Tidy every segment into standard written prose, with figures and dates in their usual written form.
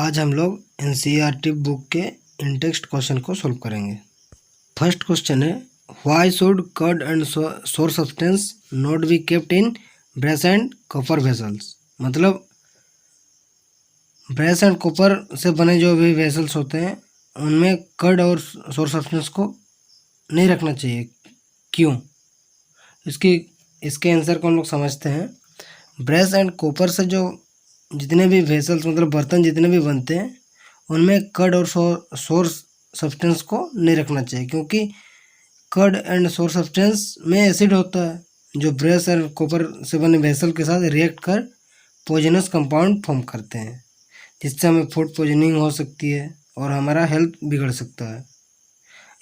आज हम लोग एनसीईआरटी बुक के इन टेक्स्ट क्वेश्चन को सॉल्व करेंगे। फर्स्ट क्वेश्चन है, व्हाई शुड कर्ड एंड सोर substance not be kept in brace and copper vessels. मतलब ब्रेस एंड कॉपर से बने जो भी वेसल्स होते हैं उनमें कर्ड और सोर सब्सटेंस को नहीं रखना चाहिए। क्यों? इसके आंसर को हम लोग समझते हैं। ब्रेस एंड कॉपर से जो जितने भी वेसल्स मतलब बर्तन जितने भी बनते हैं उनमें कर्ड और सोर सब्सटेंस को नहीं रखना चाहिए, क्योंकि कर्ड एंड सोर सब्सटेंस में एसिड होता है जो ब्रेस और कॉपर से बने वेसल के साथ रिएक्ट कर पॉइजनस कंपाउंड फॉर्म करते हैं, जिससे हमें फूड पॉइजनिंग हो सकती है और हमारा हेल्थ बिगड़ सकता है।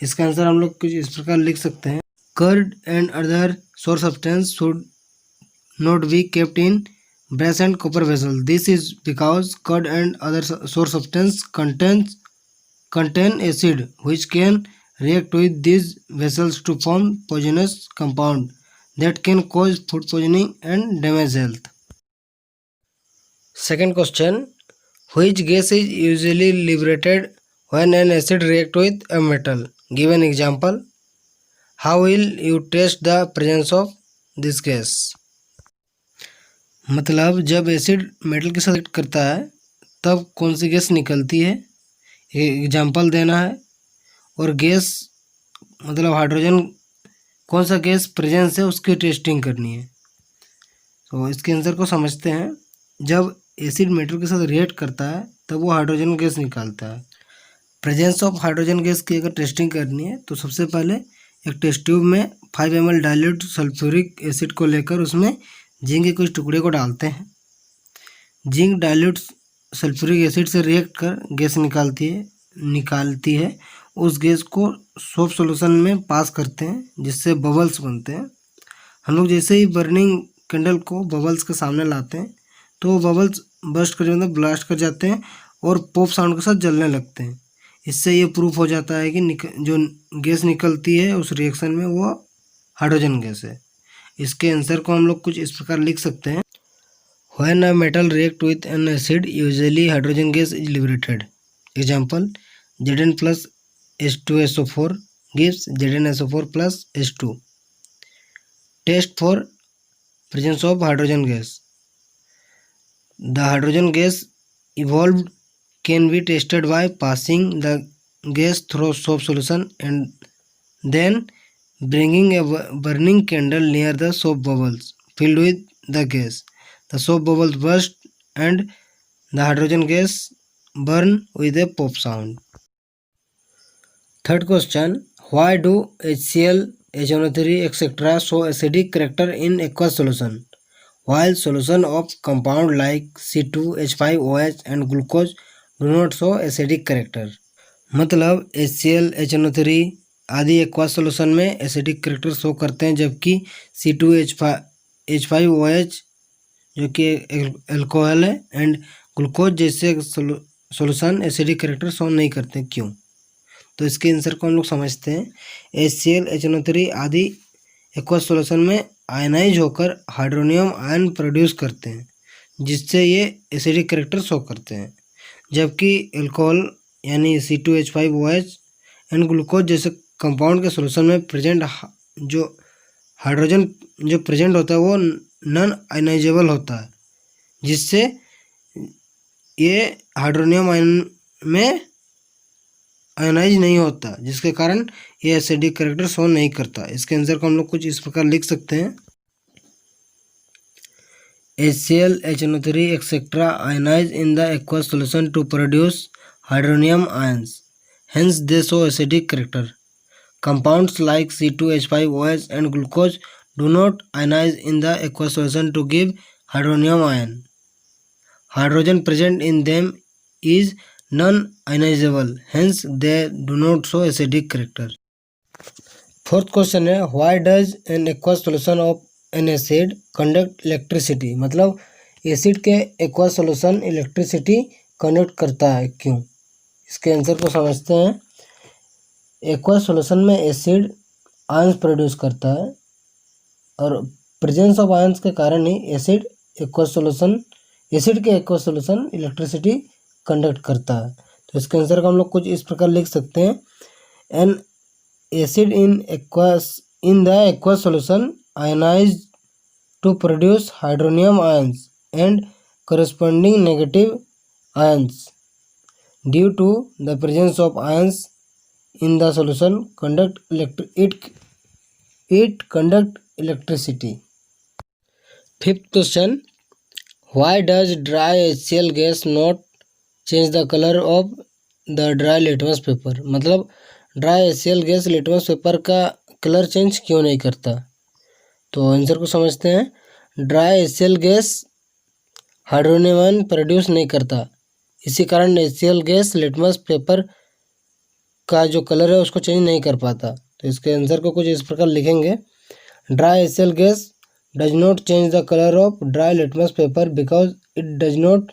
इसका आंसर हम लोग कुछ इस प्रकार लिख सकते हैं, कर्ड एंड अदर सोर substance should not be kept in brass and copper vessel. This is because curd and other sour substance contain acid which can react with these vessels to form poisonous compound that can cause food poisoning and damage health. Second question, which gas is usually liberated when an acid react with a metal? Give an example. How will you test the presence of this gas? मतलब जब acid metal के साथ react करता है तब कौन सी gas निकलती है, एग्जाम्पल देना है। और गैस मतलब हाइड्रोजन कौन सा गैस प्रेजेंस है उसकी टेस्टिंग करनी है। तो इसके आंसर को समझते हैं। जब एसिड मेटल के साथ रिएक्ट करता है तब वो हाइड्रोजन गैस निकालता है। प्रेजेंस ऑफ हाइड्रोजन गैस की अगर टेस्टिंग करनी है तो सबसे पहले एक टेस्ट ट्यूब में 5 ml डाइल्यूट सल्फ्यूरिक एसिड को लेकर उसमें जिंक के कुछ टुकड़े को डालते हैं। जिंक डाइल्यूट सल्फ्यूरिक एसिड से रिएक्ट कर गैस निकालती है। उस गैस को सोप सॉल्यूशन में पास करते हैं जिससे बबल्स बनते हैं। हम लोग जैसे ही बर्निंग कैंडल को बबल्स के सामने लाते हैं तो बबल्स बर्स्ट कर मतलब ब्लास्ट कर जाते हैं और पॉप साउंड के साथ जलने लगते हैं। इससे ये प्रूफ हो जाता है कि जो गैस निकलती है उस रिएक्शन में वो हाइड्रोजन गैस है। इसके आंसर को हम लोग कुछ इस प्रकार लिख सकते हैं, when a metal react with an acid usually hydrogen gas is liberated. Example, Zn plus H2SO4 gives ZnSO4 plus H2. Test for presence of hydrogen gas. The hydrogen gas evolved can be tested by passing the gas through soap solution and then bringing a burning candle near the soap bubbles filled with the gas. The soap bubbles burst and the hydrogen gas burn with a pop sound. Third question, why do HCl, HNO3 etc. show acidic character in aqueous solution while solution of compound like C2H5OH and glucose do not show acidic character? मतलब HCl, HNO3 आदि aqueous solution में acidic character show करते हैं, जबकि C2H5OH जो कि alcohol है and glucose जैसे सोल्यूशन एसिडिक करेक्टर शो नहीं करते। क्यों? तो इसके आंसर को हम लोग समझते हैं। HCl, HNO3 आदि एक्वस सॉल्यूशन में आयनाइज होकर हाइड्रोनियम आयन प्रोड्यूस करते हैं, जिससे ये एसिडिक करेक्टर शो करते हैं, जबकि एल्कोहल यानी C2H5OH एंड ग्लूकोज जैसे कंपाउंड के सॉल्यूशन में प्रेजेंट जो हाइड्रोजन जो प्रेजेंट होता है वो नॉन आयनाइजेबल होता है, जिससे ये हाइड्रोनियम आयन में आयनाइज नहीं होता, जिसके कारण ये एसिडिक करेक्टर शो नहीं करता। इसके आंसर को हम लोग कुछ इस प्रकार लिख सकते हैं, HCl, HNO3 etc. ionize in the aqueous solution to produce hydronium ions, hence they show acidic character. Compounds like C2H5OH and glucose do not ionize in the aqueous solution to give hydronium ion. Hydrogen present in them is non-ionizable, hence they do not show acidic character. Fourth question है, why does an aqueous solution of an acid conduct electricity? मतलब acid के aqueous solution electricity conduct करता है, क्यों? इसके answer को समझते हैं। aqueous solution में एसिड आयंस प्रोड्यूस करता है और प्रेजेंस ऑफ आयंस के कारण ही एसिड के aqueous solution इलेक्ट्रिसिटी कंडक्ट करता है। तो इसके आंसर को हम लोग कुछ इस प्रकार लिख सकते हैं, an acid in the aqua solution ionise to produce hydronium ions and corresponding negative ions due to the presence of ions in the solution conduct electricity. Fifth question, why does dry HCl gas not change the color of the dry litmus paper? मतलब dry HCl gas litmus paper का colour change क्यों नहीं करता? तो answer को समझते हैं। Dry HCl gas hydronium ion produce नहीं करता, इसी कारण HCl गैस लिटमस पेपर का जो कलर है उसको चेंज नहीं कर पाता। तो इसके आंसर को कुछ इस प्रकार लिखेंगे, dry HCl gas does not change the colour of dry litmus paper because it does not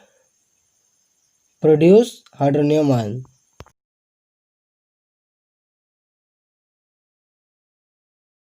produce hydronium ion.